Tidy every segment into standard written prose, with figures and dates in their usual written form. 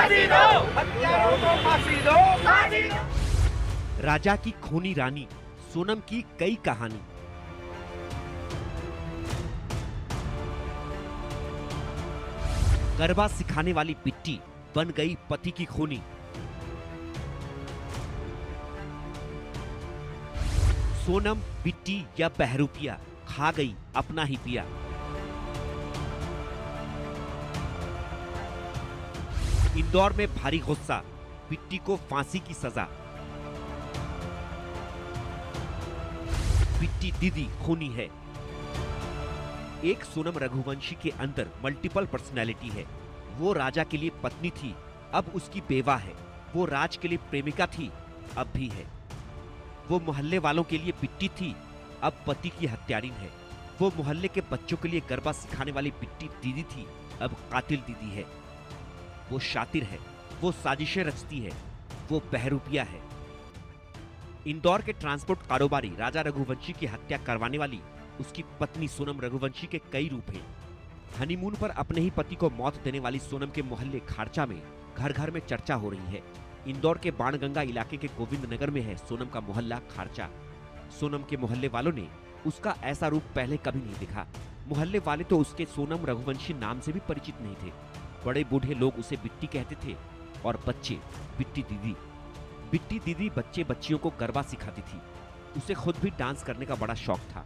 फांसी दो, हत्यारों को फांसी दो, फांसी दो। राजा की खूनी रानी सोनम की कई कहानी। गरबा सिखाने वाली बिट्टी बन गई पति की खूनी। सोनम बिट्टी या बहरूपिया खा गई अपना ही पिया। इंदौर में भारी गुस्सा, बिट्टी को फांसी की सजा। बिट्टी दीदी खूनी है। एक सोनम रघुवंशी के अंदर मल्टीपल पर्सनैलिटी है। वो राजा के लिए पत्नी थी, अब उसकी बेवा है। वो राज के लिए प्रेमिका थी, अब भी है। वो मोहल्ले वालों के लिए बिट्टी थी, अब पति की हत्यारिन है। वो मोहल्ले के बच्चों के लिए गरबा सिखाने वाली बिट्टी दीदी थी, अब कातिल दीदी है। वो शातिर है, वो साजिशें रचती है, वो बहरूपिया है। इंदौर के ट्रांसपोर्ट कारोबारी राजा रघुवंशी की हत्या करवाने वाली उसकी पत्नी सोनम रघुवंशी के कई रूप हैं। हनीमून पर अपने ही पति को मौत देने वाली सोनम के मोहल्ले खारचा में घर घर में चर्चा हो रही है। इंदौर के बाणगंगा इलाके के गोविंद नगर में है सोनम का मोहल्ला खारचा। सोनम के मोहल्ले वालों ने उसका ऐसा रूप पहले कभी नहीं देखा। मोहल्ले वाले तो उसके सोनम रघुवंशी नाम से भी परिचित नहीं थे। बड़े बूढ़े लोग उसे बिट्टी कहते थे और बच्चे बिट्टी दीदी। बिट्टी दीदी बच्चे बच्चियों को गरबा सिखाती थी। उसे खुद भी डांस करने का बड़ा शौक था।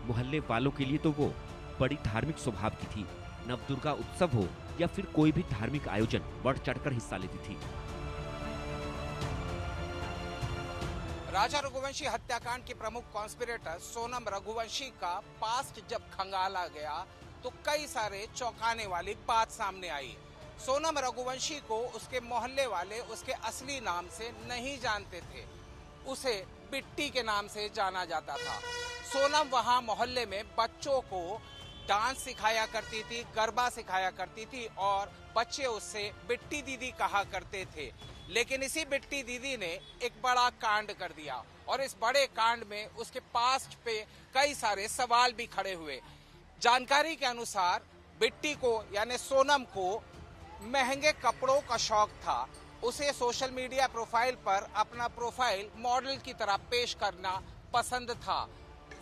मोहल्ले वालों के लिए तो वो बड़ी धार्मिक स्वभाव की थी। नवदुर्गा उत्सव हो या फिर कोई भी धार्मिक आयोजन बढ़ चढ़कर हिस्सा लेती थी। राजा रघुवंशी हत्याकांड के प्रमुख कॉन्स्पिरेटर सोनम रघुवंशी का पास्ट जब खंगाला गया तो कई सारे चौंकाने वाली बात सामने आई। सोनम रघुवंशी को उसके मोहल्ले वाले उसके असली नाम से नहीं जानते थे, उसे बिट्टी के नाम से जाना जाता था। सोनम वहां मोहल्ले में बच्चों को डांस सिखाया करती थी, गरबा सिखाया करती थी और बच्चे उससे बिट्टी दीदी कहा करते थे। लेकिन इसी बिट्टी दीदी ने एक बड़ा कांड कर दिया और इस बड़े कांड में उसके पास्ट पे कई सारे सवाल भी खड़े हुए। जानकारी के अनुसार बिट्टी को यानी सोनम को महंगे कपड़ों का शौक था। उसे सोशल मीडिया प्रोफाइल पर अपना प्रोफाइल मॉडल की तरह पेश करना पसंद था।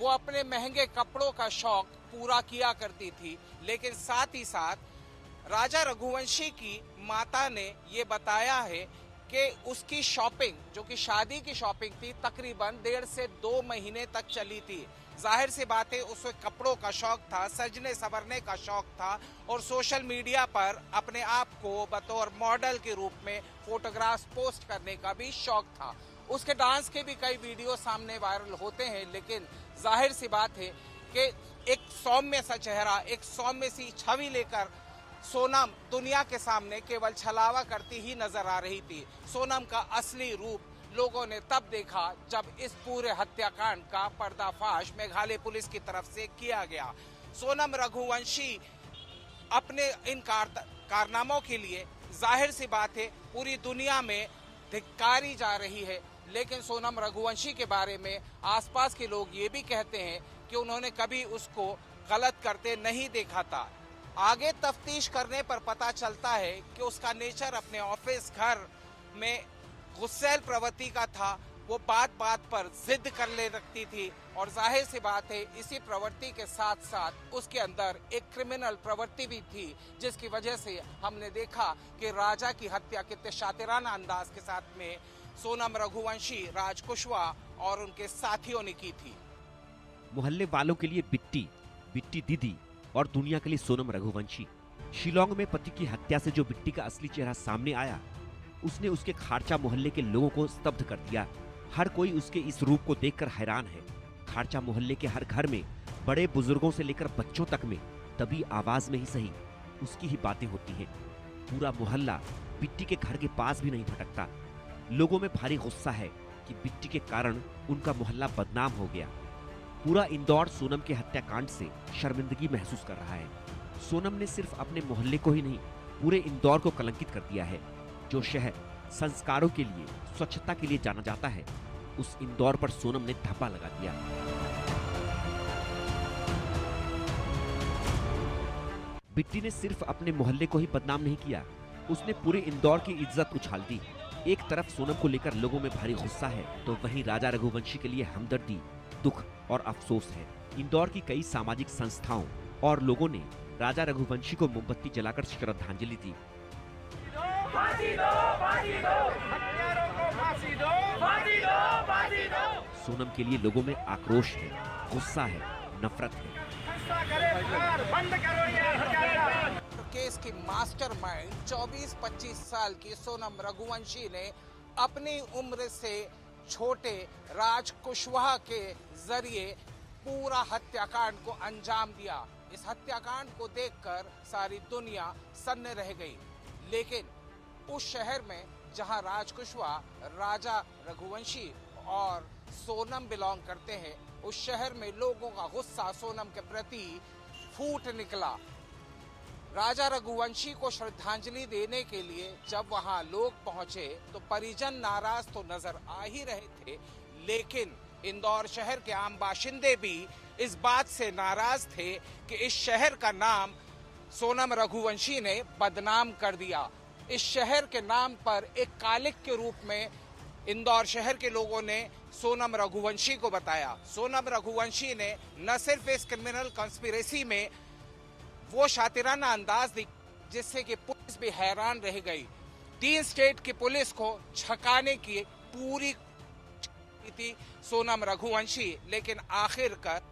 वो अपने महंगे कपड़ों का शौक पूरा किया करती थी। लेकिन साथ ही साथ राजा रघुवंशी की माता ने ये बताया है कि उसकी शॉपिंग, जो कि शादी की शॉपिंग थी, तकरीबन 1.5 से 2 महीने तक चली थी। जाहिर सी बात है उसे कपड़ों का शौक था, सजने संवरने का शौक था और सोशल मीडिया पर अपने आप को बतौर मॉडल के रूप में फोटोग्राफ्स पोस्ट करने का भी शौक था। उसके डांस के भी कई वीडियो सामने वायरल होते हैं। लेकिन जाहिर सी बात है कि एक सौम्य सा चेहरा, एक सौम्य सी छवि लेकर सोनम दुनिया के सामने केवल छलावा करती ही नजर आ रही थी। सोनम का असली रूप लोगों ने तब देखा जब इस पूरे हत्याकांड का पर्दाफाश मेघालय पुलिस की तरफ से किया गया। सोनम रघुवंशी अपने इन कारनामों के लिए जाहिर सी बात है पूरी दुनिया में धिक्कारी जा रही है। लेकिन सोनम रघुवंशी के बारे में आसपास के लोग ये भी कहते हैं कि उन्होंने कभी उसको गलत करते नहीं देखा था। आगे तफ्तीश करने पर पता चलता है कि उसका नेचर अपने ऑफिस, घर में गुस्सैल प्रवृत्ति का था। वो बात बात पर जिद कर ले रखती थी और जाहिर सी बात है इसी प्रवृत्ति के साथ साथ उसके अंदर एक क्रिमिनल प्रवृत्ति भी थी, जिसकी वजह से हमने देखा कि राजा की हत्या कितने शातिराना अंदाज के साथ में सोनम रघुवंशी, राज कुशवाहा और उनके साथियों ने की थी। मोहल्ले वालों के लिए बिट्टी, बिट्टी दीदी और दुनिया के लिए सोनम रघुवंशी। शिलोंग में पति की हत्या से जो बिट्टी का असली चेहरा सामने आया, उसने उसके खारचा मोहल्ले के लोगों को स्तब्ध कर दिया। हर कोई उसके इस रूप को देखकर हैरान है। खारचा मोहल्ले के हर घर में बड़े बुजुर्गों से लेकर बच्चों तक में तभी आवाज में ही सही उसकी ही बातें होती हैं। पूरा मोहल्ला बिट्टी के घर के पास भी नहीं भटकता। लोगों में भारी गुस्सा है कि बिट्टी के कारण उनका मोहल्ला बदनाम हो गया। पूरा इंदौर सोनम के हत्याकांड से शर्मिंदगी महसूस कर रहा है। सोनम ने सिर्फ अपने मोहल्ले को ही नहीं, पूरे इंदौर को कलंकित कर दिया है। जो शहर संस्कारों के लिए, स्वच्छता के लिए जाना जाता है, उस इंदौर पर सोनम ने धब्बा लगा दिया। बिट्टी ने सिर्फ अपने मोहल्ले को ही बदनाम नहीं किया, उसने पूरे इंदौर की इज्जत उछाल दी। एक तरफ सोनम को लेकर लोगों में भारी गुस्सा है, तो वहीं राजा रघुवंशी के लिए हमदर्दी, दुख और अफसोस है। इंदौर की कई सामाजिक संस्थाओं और लोगों ने राजा रघुवंशी को मोमबत्ती जलाकर श्रद्धांजलि दी। फांसी दो, फांसी दो, हत्यारों को फांसी दो, फांसी दो, फांसी दो। सोनम के लिए लोगों में आक्रोश है, गुस्सा है, नफरत है। गुस्सा करे सरकार, बंद करो ये हत्यारा। केस की मास्टरमाइंड 24-25 साल की सोनम रघुवंशी ने अपनी उम्र से छोटे राज कुशवाहा के जरिए पूरा हत्याकांड को अंजाम दिया। इस हत्याकांड को देखकर सारी दुनिया सन्न रह गई। लेकिन उस शहर में जहां राज कुशवाहा, राजा रघुवंशी और सोनम बिलोंग करते हैं, उस शहर में लोगों का गुस्सा सोनम के प्रति फूट निकला। राजा रघुवंशी को श्रद्धांजलि देने के लिए जब वहां लोग पहुंचे तो परिजन नाराज तो नजर आ ही रहे थे, लेकिन इंदौर शहर के आम बाशिंदे भी इस बात से नाराज थे कि इस शहर का नाम सोनम रघुवंशी ने बदनाम कर दिया। इस शहर के नाम पर एक कालिक के रूप में इंदौर शहर के लोगों ने सोनम रघुवंशी को बताया। सोनम रघुवंशी ने न सिर्फ इस क्रिमिनल कॉन्स्पिरेसी में वो शातिराना अंदाज दी जिससे कि पुलिस भी हैरान रह गई। 3 स्टेट की पुलिस को छकाने की पूरी थी सोनम रघुवंशी, लेकिन आखिरकार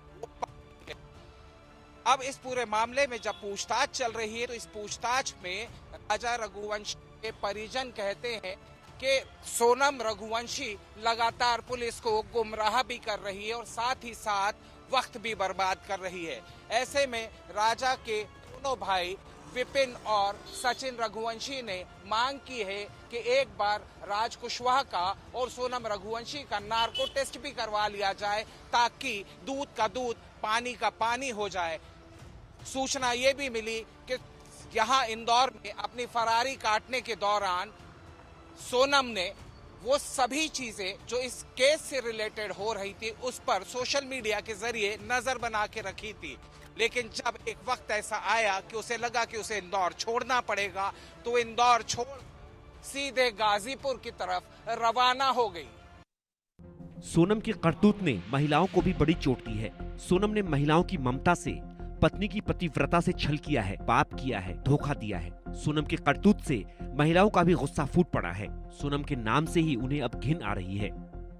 अब इस पूरे मामले में जब पूछताछ चल रही है तो इस पूछताछ में राजा रघुवंशी के परिजन कहते हैं कि सोनम रघुवंशी लगातार पुलिस को गुमराह भी कर रही है और साथ ही साथ वक्त भी बर्बाद कर रही है। ऐसे में राजा के दोनों भाई विपिन और सचिन रघुवंशी ने मांग की है कि एक बार राज कुशवाहा का और सोनम रघुवंशी का नार्को टेस्ट भी करवा लिया जाए ताकि दूध का दूध, पानी का पानी हो जाए। सूचना ये भी मिली कि यहाँ इंदौर में अपनी फरारी काटने के दौरान सोनम ने वो सभी चीजें जो इस केस से रिलेटेड हो रही थी उस पर सोशल मीडिया के जरिए नजर बना के रखी थी। लेकिन जब एक वक्त ऐसा आया कि उसे लगा कि उसे इंदौर छोड़ना पड़ेगा तो इंदौर छोड़ सीधे गाजीपुर की तरफ रवाना हो गई। सोनम की करतूत ने महिलाओं को भी बड़ी चोट दी है। सोनम ने महिलाओं की ममता से, पत्नी की पतिव्रता से छल किया है, पाप किया है, धोखा दिया है। सोनम के करतूत से महिलाओं का भी गुस्सा फूट पड़ा है। सोनम के नाम से ही उन्हें अब घिन आ रही है।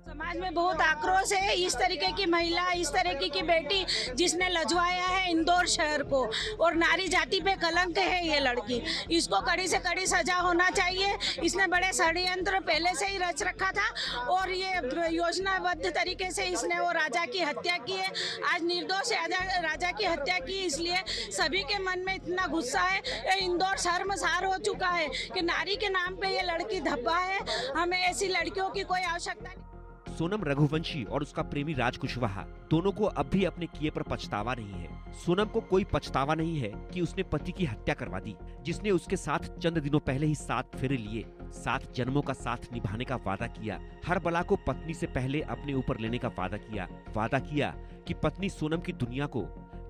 समाज में बहुत आक्रोश है। इस तरीके की महिला, इस तरीके की बेटी जिसने लजवाया है इंदौर शहर को, और नारी जाति पे कलंक है ये लड़की। इसको कड़ी से कड़ी सजा होना चाहिए। इसने बड़े षड्यंत्र पहले से ही रच रखा था और ये योजनाबद्ध तरीके से इसने वो राजा की हत्या की है। आज निर्दोष राजा की हत्या की, इसलिए सभी के मन में इतना गुस्सा है। ये इंदौर शर्मसार हो चुका है कि नारी के नाम पे ये लड़की धब्बा है। हमें ऐसी लड़कियों की कोई आवश्यकता नहीं। सोनम रघुवंशी और उसका प्रेमी राज कुशवाहा दोनों को अब भी अपने किए पर पछतावा नहीं है। सोनम को कोई पछतावा नहीं है कि उसने पति की हत्या करवा दी, जिसने उसके साथ चंद दिनों पहले ही 7 फेरे लिए, 7 जन्मों का साथ निभाने का वादा किया, हर बला को पत्नी से पहले अपने ऊपर लेने का वादा किया कि पत्नी सोनम की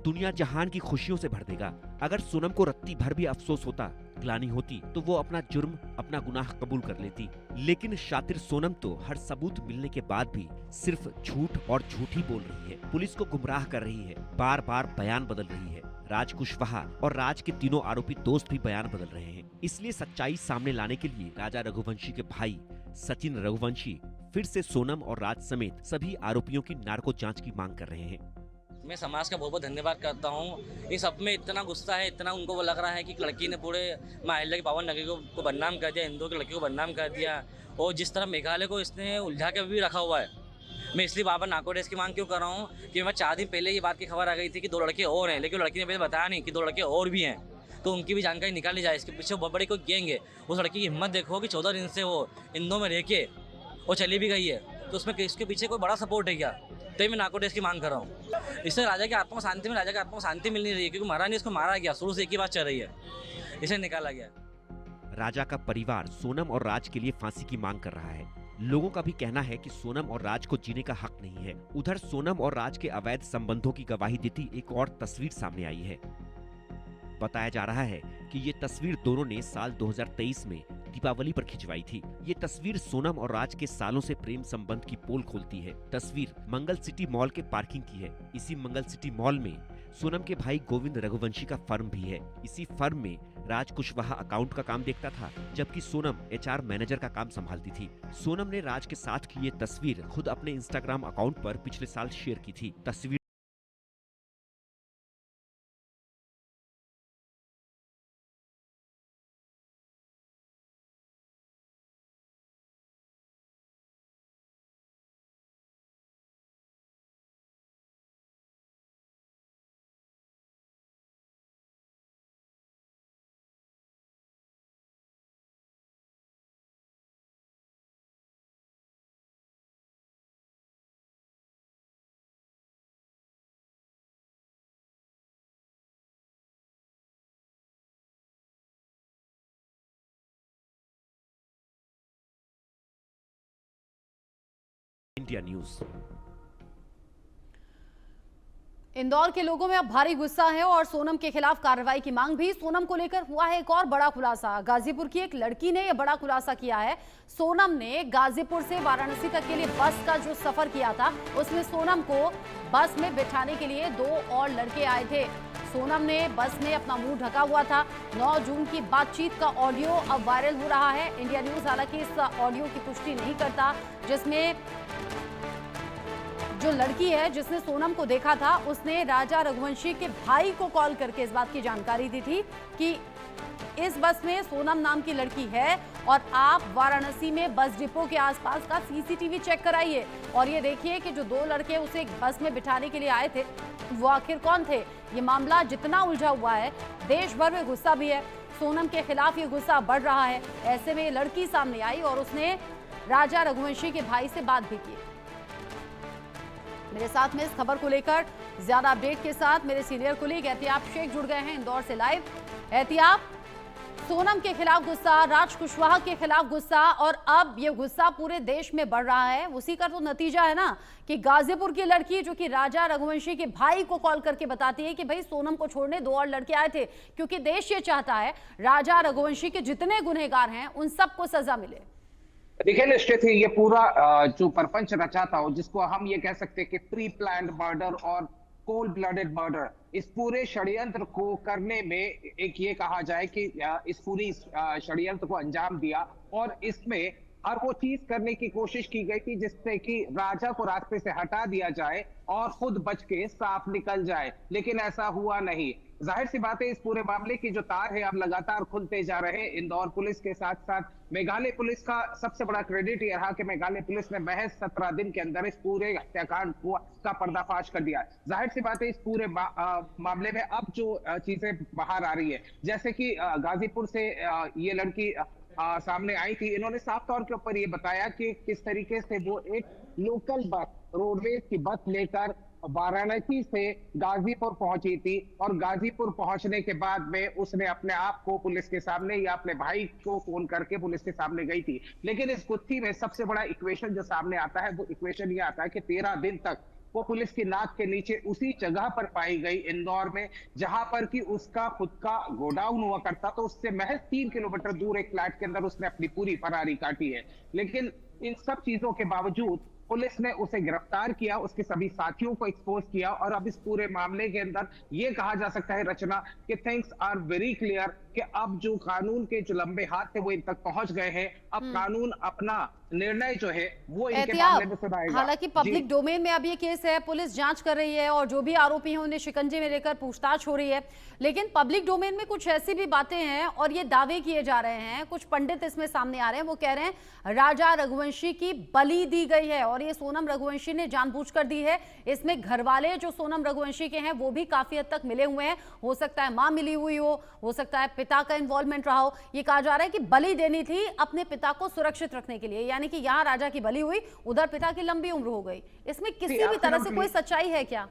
दुनिया जहान की खुशियों से भर देगा। अगर सोनम को रत्ती भर भी अफसोस होता, ग्लानि होती, तो वो अपना जुर्म, अपना गुनाह कबूल कर लेती। लेकिन शातिर सोनम तो हर सबूत मिलने के बाद भी सिर्फ झूठ और झूठ ही बोल रही है, पुलिस को गुमराह कर रही है, बार बार बयान बदल रही है। राज कुशवाहा और राज के तीनों आरोपी दोस्त भी बयान बदल रहे हैं। इसलिए सच्चाई सामने लाने के लिए राजा रघुवंशी के भाई सचिन रघुवंशी फिर से सोनम और राज समेत सभी आरोपियों की नार्को जांच की मांग कर रहे हैं। मैं समाज का बहुत बहुत धन्यवाद करता हूँ। इस सब में इतना गुस्सा है, इतना उनको वो लग रहा है कि लड़की ने पूरे माहिला की पावन नगरी को बदनाम कर दिया, इंदौर की लड़की को बदनाम कर दिया, और जिस तरह मेघालय को इसने उलझा के भी रखा हुआ है। मैं इसलिए बाबा नार्को टेस्ट की मांग क्यों कर रहा हूँ कि मैं 4 दिन पहले ये बात की खबर आ गई थी कि 2 लड़के और हैं, लेकिन लड़की ने मुझे बताया नहीं कि 2 लड़के और भी हैं, तो उनकी भी जानकारी निकाली जाए। इसके पीछे बहुत बड़ी कोई गैंग है। उस लड़की की हिम्मत देखो कि 14 दिन से वो इंदौर में रह के वो चली भी गई है, तो उसमें इसके पीछे कोई बड़ा सपोर्ट है क्या? तो मैं नार्को टेस्ट की मांग कर रहा हूँ। इससे राजा की आत्मा को शांति मिल नहीं रही है, क्योंकि महारानी इसको मारा गया, शुरू से एक ही बात चल रही है, इसे निकाला गया। राजा का परिवार सोनम और राज के लिए फांसी की मांग कर रहा है। लोगों का भी कहना है कि सोनम और राज को जीने का हक नहीं है। उधर सोनम और राज के अवैध संबंधों की गवाही देती एक और तस्वीर सामने आई है। बताया जा रहा है कि ये तस्वीर दोनों ने साल 2023 में दीपावली पर खिंचवाई थी। ये तस्वीर सोनम और राज के सालों से प्रेम संबंध की पोल खोलती है। तस्वीर मंगल सिटी मॉल के पार्किंग की है। इसी मंगल सिटी मॉल में सोनम के भाई गोविंद रघुवंशी का फर्म भी है। इसी फर्म में राज कुशवाहा अकाउंट का काम देखता था, जबकि सोनम HR मैनेजर का काम संभालती थी। सोनम ने राज के साथ की ये तस्वीर खुद अपने इंस्टाग्राम अकाउंट पर पिछले साल शेयर की थी। तस्वीर इंडिया न्यूज। इंदौर के लोगों में अब भारी गुस्सा है और सोनम के खिलाफ कार्रवाई की मांग भी। सोनम को लेकर हुआ है एक और बड़ा खुलासा। गाजीपुर की एक लड़की ने यह बड़ा खुलासा किया है। सोनम ने गाजीपुर से वाराणसी तक के लिए बस का जो सफर किया था, उसमें सोनम को बस में बिठाने के लिए 2 और लड़के आए थे। सोनम ने बस में अपना मुंह ढका हुआ था। 9 जून की बातचीत का ऑडियो अब वायरल हो रहा है। इंडिया न्यूज हालांकि इस ऑडियो की पुष्टि नहीं करता, जिसमें जो लड़की है जिसने सोनम को देखा था, उसने राजा रघुवंशी के भाई को कॉल करके इस बात की जानकारी दी थी कि इस बस में सोनम नाम की लड़की है और आप वाराणसी में बस डिपो के आसपास का CCTV चेक कराइए और ये देखिए कि जो 2 लड़के उसे बस में बिठाने के लिए आए थे वो आखिर कौन थे। ये मामला जितना उलझा हुआ है, देश भर में गुस्सा भी है। सोनम के खिलाफ ये गुस्सा बढ़ रहा है। ऐसे में ये लड़की सामने आई और उसने राजा रघुवंशी के भाई से बात भी की। मेरे साथ में इस खबर को लेकर ज्यादा अपडेट के साथ मेरे सीनियर कुलीग एहतियाब शेख जुड़ गए हैं इंदौर से लाइव। एहतियाब, सोनम के खिलाफ गुस्सा, राज कुशवाहा के खिलाफ गुस्सा और अब ये गुस्सा पूरे देश में बढ़ रहा है। उसी का तो नतीजा है ना कि गाजीपुर की लड़की जो कि राजा रघुवंशी के भाई को कॉल करके बताती है कि भाई सोनम को छोड़ने 2 और लड़के आए थे, क्योंकि देश ये चाहता है राजा रघुवंशी के जितने गुनहगार हैं उन सबको सजा मिले। देखिए निश्चित ही ये पूरा जो परपंच रचा था, जिसको हम ये कह सकते हैं कि प्री प्लान्ड मर्डर और कोल्ड ब्लडेड मर्डर, इस पूरे षड्यंत्र को करने में एक ये कहा जाए कि इस पूरी षड्यंत्र को अंजाम दिया और इसमें हर वो चीज करने की कोशिश की गई थी जिससे कि राजा को रास्ते से हटा दिया जाए और खुद बच के साफ निकल जाए, लेकिन ऐसा हुआ नहीं। जाहिर सी बात है इस पूरे मामले की जो तार है अब लगातार खुलते जा रहे हैं। इंदौर पुलिस के साथ साथ मेघालय पुलिस का सबसे बड़ा क्रेडिट यह रहा कि मेघालय पुलिस ने महज 17 दिन के अंदर इस पूरे हत्याकांड का पर्दाफाश कर दिया। जाहिर सी बात है इस पूरे मामले में अब जो चीजें बाहर आ रही है, जैसे कि गाजीपुर से ये लड़की सामने आई थी, इन्होंने साफ तौर के ऊपर ये बताया कि किस तरीके से वो एक लोकल बस, रोडवेज की बस लेकर वाराणसी से गाजीपुर पहुंची थी और गाजीपुर पहुंचने के बाद में उसने अपने आप को पुलिस के सामने या अपने भाई को फोन करके पुलिस के सामने गई थी। लेकिन इस गुत्थी में सबसे बड़ा इक्वेशन जो सामने आता है वो इक्वेशन ये आता है कि 13 दिन तक वो पुलिस की नाक के नीचे उसी जगह पर पाई गई इंदौर में, जहां पर कि उसका खुद का गोडाउन हुआ करता, तो उससे महज 3 किलोमीटर दूर एक फ्लैट के अंदर उसने अपनी पूरी फरारी काटी है। लेकिन इन सब चीजों के बावजूद पुलिस ने उसे गिरफ्तार किया, उसके सभी साथियों को एक्सपोज किया और अब इस पूरे मामले के अंदर ये कहा जा सकता है रचना कि थिंग्स आर वेरी क्लियर कि अब जो कानून के जो लंबे हाथ थे वो इन तक पहुंच गए हैं। अब कानून अपना निर्णय जो है वो इनके मामले में सुनाएगा। हालांकि पब्लिक डोमेन में अब ये केस है, पुलिस जांच कर रही है और जो भी आरोपी हैं उन्हें शिकंजे में लेकर पूछताछ हो रही है, लेकिन पब्लिक डोमेन में कुछ ऐसी भी बातें हैं और ये दावे किए जा रहे हैं, कुछ पंडित इसमें सामने आ रहे हैं, वो कह रहे हैं राजा रघुवंशी की बलि दी गई है और ये सोनम रघुवंशी ने जानबूझकर दी है। इसमें घरवाले जो सोनम रघुवंशी के हैं वो भी काफी हद तक मिले हुए हैं, हो सकता है मां मिली हुई हो सकता है पिता का इन्वॉल्वमेंट रहा हो। ये कहा जा रहा है कि बलि देनी थी अपने पिता को सुरक्षित रखने के लिए, यानी कि यहाँ राजा की बलि हुई, उधर पिता की लंबी उम्र हो गई। इसमें किसी भी तरह से कोई सच्चाई है क्या?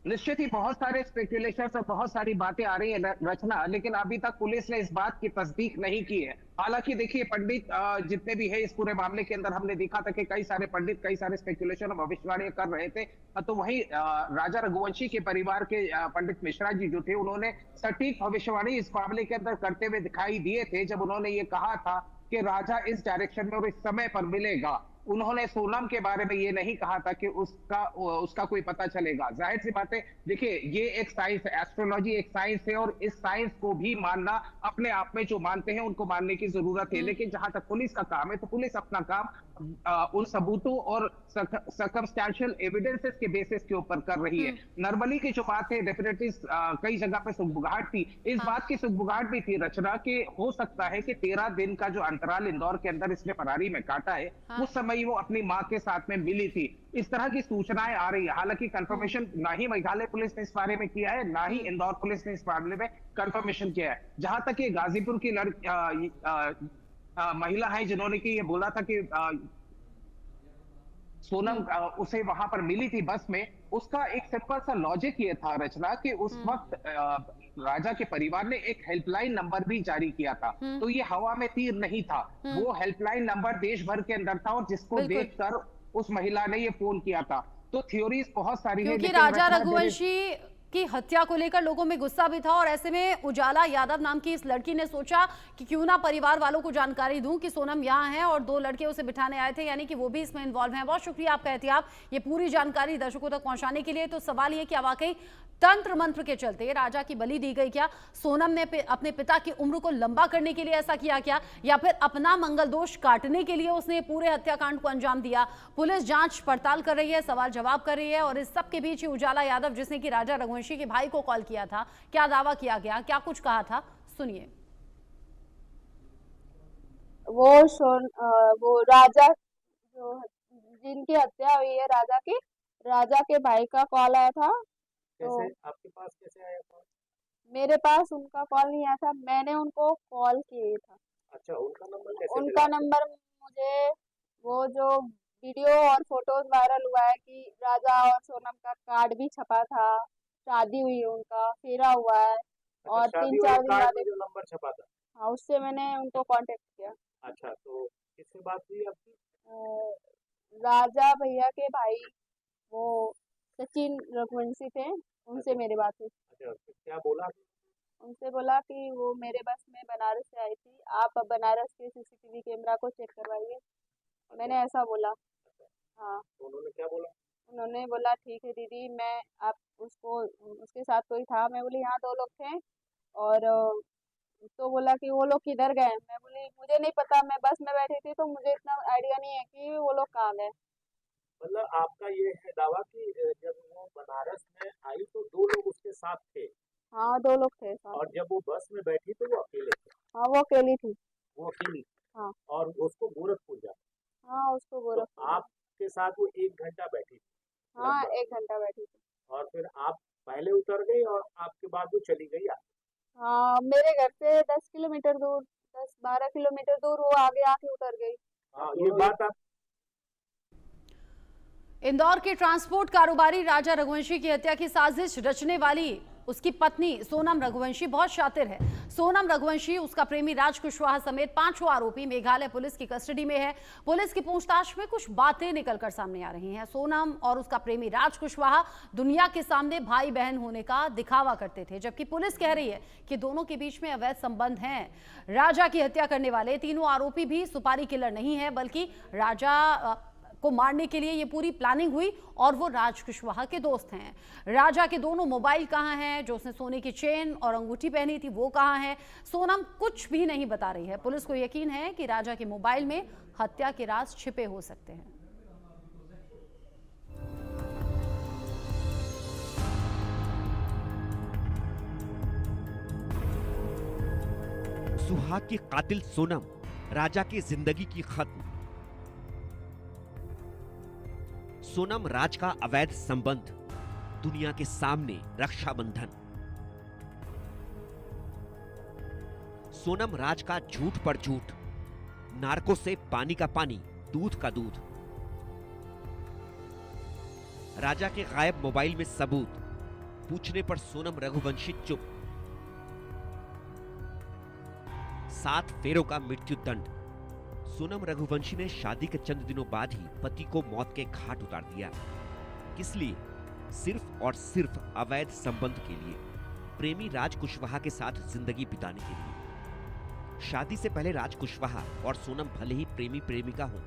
निश्चित ही बहुत सारे स्पेकुलेशन और बहुत सारी बातें आ रही है रचना, लेकिन अभी तक पुलिस ने इस बात की तस्दीक नहीं की है। हालांकि देखिए, पंडित जितने भी है इस पूरे मामले के अंदर, हमने देखा था कि कई सारे पंडित कई सारे स्पेकुलेशन और भविष्यवाणी कर रहे थे। तो वही राजा रघुवंशी के परिवार के पंडित मिश्रा जी जो थे, उन्होंने सटीक भविष्यवाणी इस मामले के अंदर करते हुए दिखाई दिए थे, जब उन्होंने ये कहा था कि राजा इस डायरेक्शन में और इस समय पर मिलेगा। उन्होंने सोनम के बारे में ये नहीं कहा था कि उसका कोई पता चलेगा। जाहिर सी बात है, देखिए ये एक साइंस है, एस्ट्रोलॉजी एक साइंस है, और इस साइंस को भी मानना, अपने आप में जो मानते हैं उनको मानने की जरूरत है। लेकिन जहां तक पुलिस का काम है, तो पुलिस अपना काम उन सबूतों और सर्कमस्टेंशियल एविडेंसेस के बेसिस के ऊपर कर रही है। नॉर्मली की जो बात है, डेफिनेटली कई जगह पे सुगबुगाहट थी। इस बात की सुगबुगाहट भी थी रचना के, हो सकता है कि 13 दिन का जो अंतराल इंदौर के अंदर इसने फरारी में काटा है, उस समय वो अपनी मां के साथ में मिली थी। इस तरह की सूचनाएं आ रही है। हालांकि कंफर्मेशन ना ही मेघालय पुलिस ने इस बारे में किया है, ना ही इंदौर पुलिस ने इस मामले में कंफर्मेशन किया है। जहां तक ये गाजीपुर की महिला है जिन्होंने कि ये बोला था कि सोनम उसे वहां पर मिली थी बस में, उसका एक सिंपल सा लॉजिक ये था रचना कि उस वक्त राजा के परिवार ने एक हेल्पलाइन नंबर भी जारी किया था। तो ये हवा में तीर नहीं था, वो हेल्पलाइन नंबर देश भर के अंदर था, और जिसको देखकर उस महिला ने ये फोन किया था। तो थ्योरीज बहुत सारी है, क्योंकि राजा रघुवंशी की हत्या को लेकर लोगों में गुस्सा भी था, और ऐसे में उजाला यादव नाम की इस लड़की ने सोचा कि क्यों ना परिवार वालों को जानकारी दूं कि सोनम यहाँ है और 2 लड़के उसे बिठाने आए थे, यानी कि वो भी इसमें इन्वॉल्व हैं। बहुत शुक्रिया आपका एहतियात, ये पूरी जानकारी दर्शकों तक पहुंचाने के लिए। तो सवाल ये कि वाकई तंत्र मंत्र के चलते राजा की बलि दी गई क्या? सोनम ने अपने पिता की उम्र को लंबा करने के लिए ऐसा किया क्या, या फिर अपना मंगल दोष काटने के लिए उसने पूरे हत्याकांड को अंजाम दिया? पुलिस जांच पड़ताल कर रही है, सवाल जवाब कर रही है, और इस सब के बीच ही उजाला यादव, जिसने कि राजा रघुवंशी के भाई को कॉल किया था, क्या दावा किया गया, क्या कुछ कहा था, सुनिए। वो राजा जो जिनकी हत्या हुई है, राजा के भाई का कॉल आया था। तो आपके पास कैसे आया कॉल? मेरे पास उनका कॉल नहीं आया था, मैंने उनको कॉल किया था। अच्छा, उनका नंबर कैसे? उनका नंबर मुझे, वो जो वीडियो और फोटोज वायरल हुआ है कि राजा और सोनम का कार्ड भी छपा था, शादी हुई है उनका, फेरा हुआ है, और 3-4 दिन बाद जो नंबर छपा था, हाँ, उससे मैंने उनको कांटेक्ट किया। अच्छा, तो किससे बात हुई आपकी? राजा भैया के भाई, वो सचिन रघुवंशी थे, उनसे मेरी बात हुई। अच्छा, क्या बोला? उनसे बोला कि वो मेरे बस में बनारस से आई थी, आप बनारस के सीसीटीवी कैमरा को चेक करवाइए। मैंने ऐसा बोला। हाँ, उन्होंने क्या बोला? उन्होंने बोला ठीक है दीदी, मैं आप उसके साथ कोई था? मैं बोली हाँ, 2 लोग थे। और तो बोला कि वो लोग किधर गए? मैं बोली मुझे नहीं पता, मैं बस में बैठी थी, तो मुझे इतना आइडिया नहीं है कि वो लोग कहाँ गए। मतलब आपका ये है दावा कि जब वो बनारस में आई तो 2 लोग उसके साथ थे? हाँ, 2 लोग थे साथ। और जब वो बस में बैठी तो वो अकेले थे? हाँ, वो अकेली थी। वो अकेली? हाँ। और उसको गोरखपुर जा? हाँ, उसको गोरखपुर। तो आपके साथ वो 1 घंटा बैठी थी? हाँ, 1 घंटा बैठी थी। और फिर आप पहले उतर गई और आपके बाद वो चली गई? हाँ, मेरे घर से 10 किलोमीटर दूर, 10-12 किलोमीटर दूर वो आगे आके उतर गई। हाँ, ये बात आप। इंदौर के ट्रांसपोर्ट कारोबारी राजा रघुवंशी की हत्या की साजिश रचने वाली उसकी पत्नी सोनम रघुवंशी बहुत शातिर है। सोनम रघुवंशी, उसका प्रेमी राज कुशवाहा समेत 5 आरोपी मेघालय पुलिस की कस्टडी में है। पुलिस की पूछताछ में कुछ बातें निकलकर सामने आ रही हैं। सोनम और उसका प्रेमी राज कुशवाहा दुनिया के सामने भाई बहन होने का दिखावा करते थे, जबकि पुलिस कह रही है कि दोनों के बीच में अवैध संबंध हैं। राजा की हत्या करने वाले तीनों आरोपी भी सुपारी किलर नहीं है, बल्कि राजा को मारने के लिए ये पूरी प्लानिंग हुई, और वो राज कुशवाहा के दोस्त हैं। राजा के दोनों मोबाइल कहाँ हैं, जो उसने सोने की चेन और अंगूठी पहनी थी वो कहाँ है? सोनम कुछ भी नहीं बता रही है। पुलिस को यकीन है कि राजा के मोबाइल में हत्या के राज छिपे हो सकते हैं। सुहाग की कातिल सोनम, राजा की जिंदगी की खत्म। सोनम राज का अवैध संबंध, दुनिया के सामने रक्षाबंधन। सोनम राज का झूठ पर झूठ, नार्को से पानी का पानी, दूध का दूध। राजा के गायब मोबाइल में सबूत, पूछने पर सोनम रघुवंशी चुप। 7 फेरों का मृत्यु दंड। सोनम रघुवंशी ने शादी के चंद दिनों बाद ही पति को मौत के घाट उतार दिया। किस लिए? सिर्फ और सिर्फ अवैध संबंध के लिए, प्रेमी राज कुशवाहा के साथ जिंदगी बिताने के लिए। शादी से पहले राज कुशवाहा और सोनम भले ही प्रेमी प्रेमिका हों,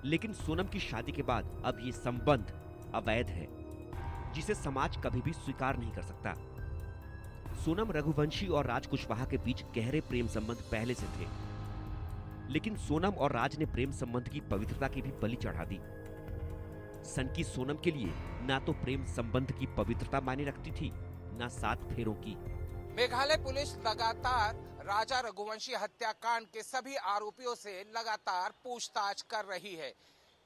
लेकिन सोनम की शादी के बाद अब ये संबंध अवैध है, जिसे समाज कभी भी स्वीकार नहीं कर सकता। सोनम रघुवंशी और राज कुशवाहा के बीच गहरे प्रेम संबंध पहले से थे, लेकिन सोनम और राज ने प्रेम संबंध की पवित्रता की भी बलि चढ़ा दी। सनकी सोनम के लिए ना तो प्रेम संबंध की पवित्रता मायने रखती थी, ना 7 फेरों की। मेघालय पुलिस लगातार राजा रघुवंशी हत्याकांड के सभी आरोपियों से लगातार पूछताछ कर रही है।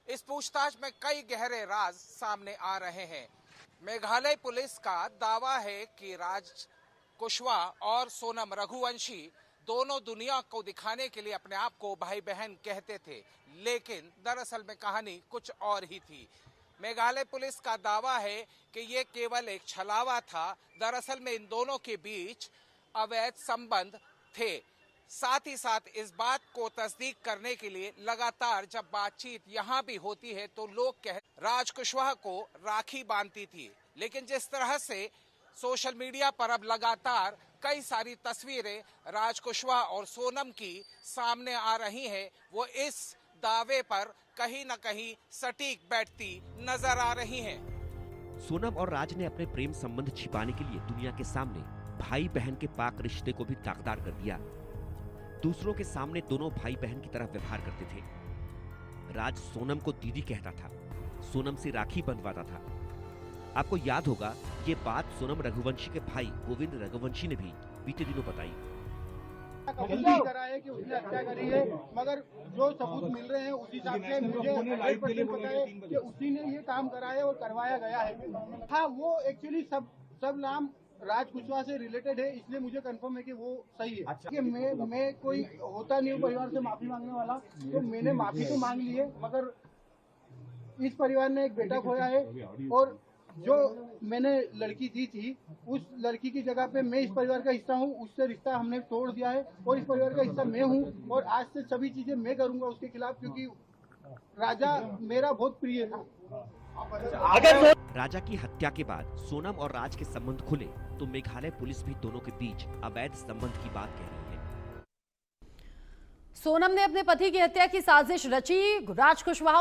इस पूछताछ में कई गहरे राज सामने आ रहे हैं। मेघालय पुलिस का दावा है कि राज कुशवाहा और सोनम रघुवंशी दोनों दुनिया को दिखाने के लिए अपने आप को भाई बहन कहते थे, लेकिन दरअसल में कहानी कुछ और ही थी। मेघालय पुलिस का दावा है कि ये केवल एक छलावा था। दरअसल में इन दोनों के बीच अवैध संबंध थे। साथ ही साथ इस बात को तस्दीक करने के लिए लगातार जब बातचीत यहाँ भी होती है तो लोग राज कुशवाहा को राखी बांधती थी, लेकिन जिस तरह से सोशल मीडिया पर अब लगातार कई सारी तस्वीरें राज कुशवाहा और सोनम की सामने आ रही हैं, वो इस दावे पर कहीं न कहीं सटीक बैठती नजर आ रही हैं। सोनम और राज ने अपने प्रेम संबंध छिपाने के लिए दुनिया के सामने भाई बहन के पाक रिश्ते को भी दागदार कर दिया। दूसरों के सामने दोनों भाई बहन की तरह व्यवहार करते थे। राज सोनम को दीदी कहता था, सोनम से राखी बंधवाता था। आपको याद होगा, ये बात सोनम रघुवंशी के भाई गोविंद रघुवंशी ने भी बीते दिनों बताई। कबूल नहीं करा है कि उसने हत्या करी है, मगर जो सबूत मिल रहे हैं उस हिसाब से मुझे 100% पता है कि उसी ने ये काम करा है और करवाया गया है। हाँ, वो एक्चुअली सब नाम राज कुशवाहा से रिलेटेड है, इसलिए मुझे कंफर्म है कि वो सही है। अच्छा। कि मैं कोई होता नहीं हूँ परिवार से माफी मांगने वाला, तो मैंने माफी तो मांग ली है, मगर इस परिवार ने एक बेटा खोया है और जो मैंने लड़की दी थी उस लड़की की जगह पे मैं इस परिवार का हिस्सा हूँ, उससे रिश्ता हमने तोड़ दिया है और इस परिवार का हिस्सा मैं हूँ और आज से सभी चीजें मैं करूंगा उसके खिलाफ, क्योंकि राजा मेरा बहुत प्रिय था। राजा की हत्या के बाद सोनम और राज के संबंध खुले तो मेघालय पुलिस भी दोनों के बीच अवैध संबंध की बात कह रही है। सोनम ने अपने पति की हत्या की साजिश रची। राज कुशवाहा